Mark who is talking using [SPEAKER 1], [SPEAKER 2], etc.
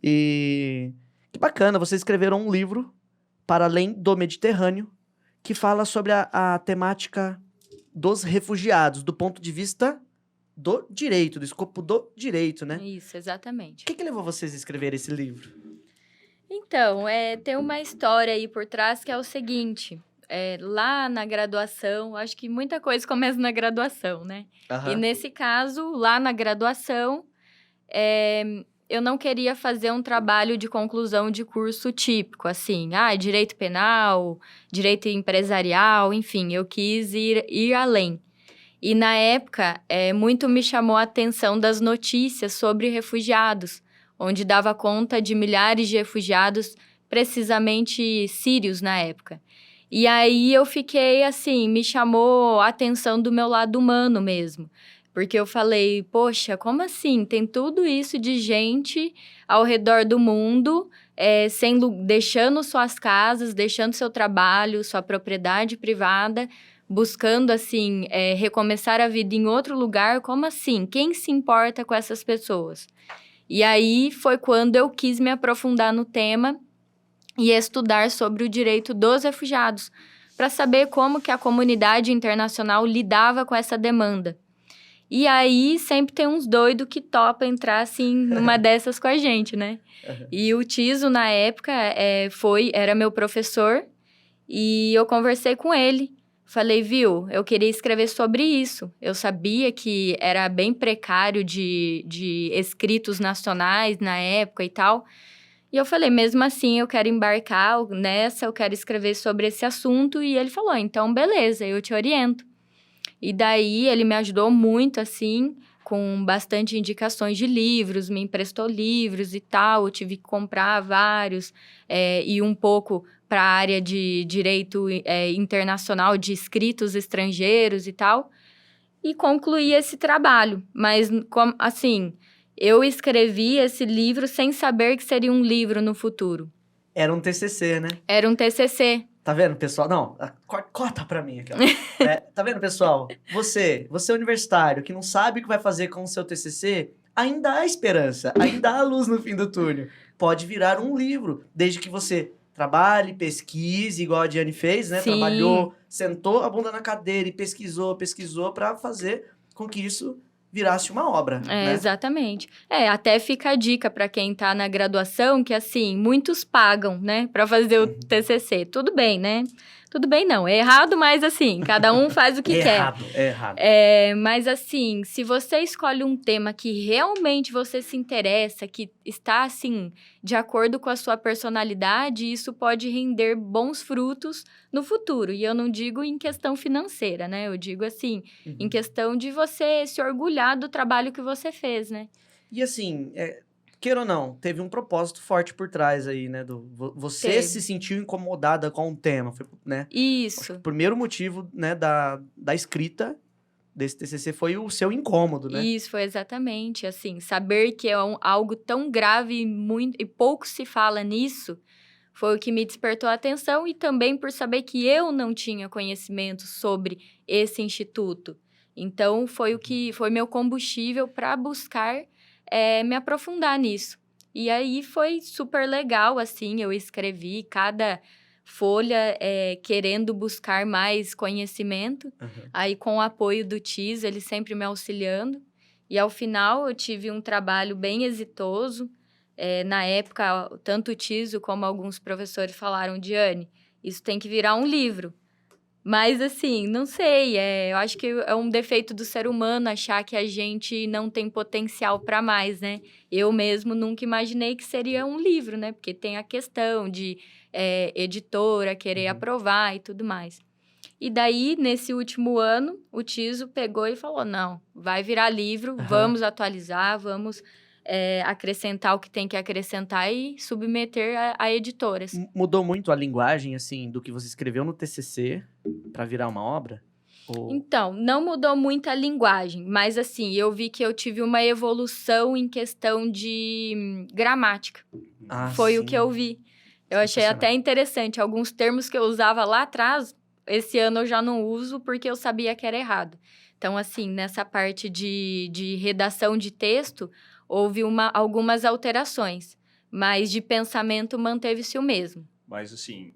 [SPEAKER 1] E que bacana, vocês escreveram um livro, Para Além do Mediterrâneo, que fala sobre a temática dos refugiados, do ponto de vista do direito, do escopo do direito, né?
[SPEAKER 2] Isso, exatamente.
[SPEAKER 1] O que levou vocês a escrever esse livro?
[SPEAKER 2] Então, tem uma história aí por trás que é o seguinte. Lá na graduação, acho que muita coisa começa na graduação, né? E
[SPEAKER 1] Aham.
[SPEAKER 2] nesse caso, lá na graduação, eu não queria fazer um trabalho de conclusão de curso típico, assim, direito penal, direito empresarial, enfim, eu quis ir além. E na época, muito me chamou a atenção das notícias sobre refugiados, onde dava conta de milhares de refugiados, precisamente sírios na época. E aí eu fiquei assim, me chamou a atenção do meu lado humano mesmo. Porque eu falei, poxa, como assim? Tem tudo isso de gente ao redor do mundo, deixando suas casas, deixando seu trabalho, sua propriedade privada, buscando, assim, recomeçar a vida em outro lugar. Como assim? Quem se importa com essas pessoas? E aí foi quando eu quis me aprofundar no tema e estudar sobre o direito dos refugiados, para saber como que a comunidade internacional lidava com essa demanda. E aí, sempre tem uns doidos que topam entrar, assim, numa dessas com a gente, né? E o Tiso, na época, era meu professor, e eu conversei com ele. Falei, viu, eu queria escrever sobre isso. Eu sabia que era bem precário de escritos nacionais na época e tal. E eu falei, mesmo assim, eu quero embarcar nessa, eu quero escrever sobre esse assunto. E ele falou, então, beleza, eu te oriento. E daí ele me ajudou muito, assim, com bastante indicações de livros, me emprestou livros e tal. Eu tive que comprar vários, e um pouco para a área de direito internacional, de escritos estrangeiros e tal. E concluí esse trabalho. Mas, assim, eu escrevi esse livro sem saber que seria um livro no futuro.
[SPEAKER 1] Era um TCC, né?
[SPEAKER 2] Era um TCC.
[SPEAKER 1] Tá vendo, pessoal? Não, corta pra mim aqui, ó. Tá vendo, pessoal? Você universitário, que não sabe o que vai fazer com o seu TCC, ainda há esperança, ainda há luz no fim do túnel. Pode virar um livro, desde que você trabalhe, pesquise, igual a Diane fez, né?
[SPEAKER 2] Sim.
[SPEAKER 1] Trabalhou, sentou a bunda na cadeira e pesquisou pra fazer com que isso virasse uma obra, né?
[SPEAKER 2] Exatamente. Até fica a dica para quem tá na graduação, que assim, muitos pagam, né, para fazer o TCC. Tudo bem, né? Tudo bem não, é errado, mas assim, cada um faz o que quer.
[SPEAKER 1] É errado.
[SPEAKER 2] Mas assim, se você escolhe um tema que realmente você se interessa, que está assim, de acordo com a sua personalidade, isso pode render bons frutos no futuro. E eu não digo em questão financeira, né? Eu digo assim, em questão de você se orgulhar do trabalho que você fez, né?
[SPEAKER 1] E assim, queira ou não, teve um propósito forte por trás aí, né? Você se sentiu incomodada com o tema, né?
[SPEAKER 2] Isso.
[SPEAKER 1] O primeiro motivo, né, da escrita desse TCC foi o seu incômodo, né?
[SPEAKER 2] Isso, foi exatamente. Assim, saber que é algo tão grave e pouco se fala nisso, foi o que me despertou a atenção, e também por saber que eu não tinha conhecimento sobre esse instituto. Então, foi meu combustível para buscar me aprofundar nisso. E aí foi super legal, assim, eu escrevi cada folha querendo buscar mais conhecimento. Aí, com o apoio do TIS, ele sempre me auxiliando. E, ao final, eu tive um trabalho bem exitoso. Na época, tanto o Tiso como alguns professores falaram, Diane, isso tem que virar um livro. Mas, assim, não sei, eu acho que é um defeito do ser humano achar que a gente não tem potencial para mais, né? Eu mesmo nunca imaginei que seria um livro, né? Porque tem a questão de editora querer aprovar e tudo mais. E daí, nesse último ano, o Tiso pegou e falou, não, vai virar livro, vamos atualizar, vamos acrescentar o que tem que acrescentar e submeter a editoras.
[SPEAKER 1] Mudou muito a linguagem, assim, do que você escreveu no TCC para virar uma obra?
[SPEAKER 2] Então, não mudou muito a linguagem, mas assim, eu vi que eu tive uma evolução em questão de gramática. Foi o que eu vi. Eu achei até interessante. Alguns termos que eu usava lá atrás, esse ano eu já não uso porque eu sabia que era errado. Então, assim, nessa parte de redação de texto, houve algumas alterações. Mas de pensamento manteve-se o mesmo.
[SPEAKER 3] Mas, assim,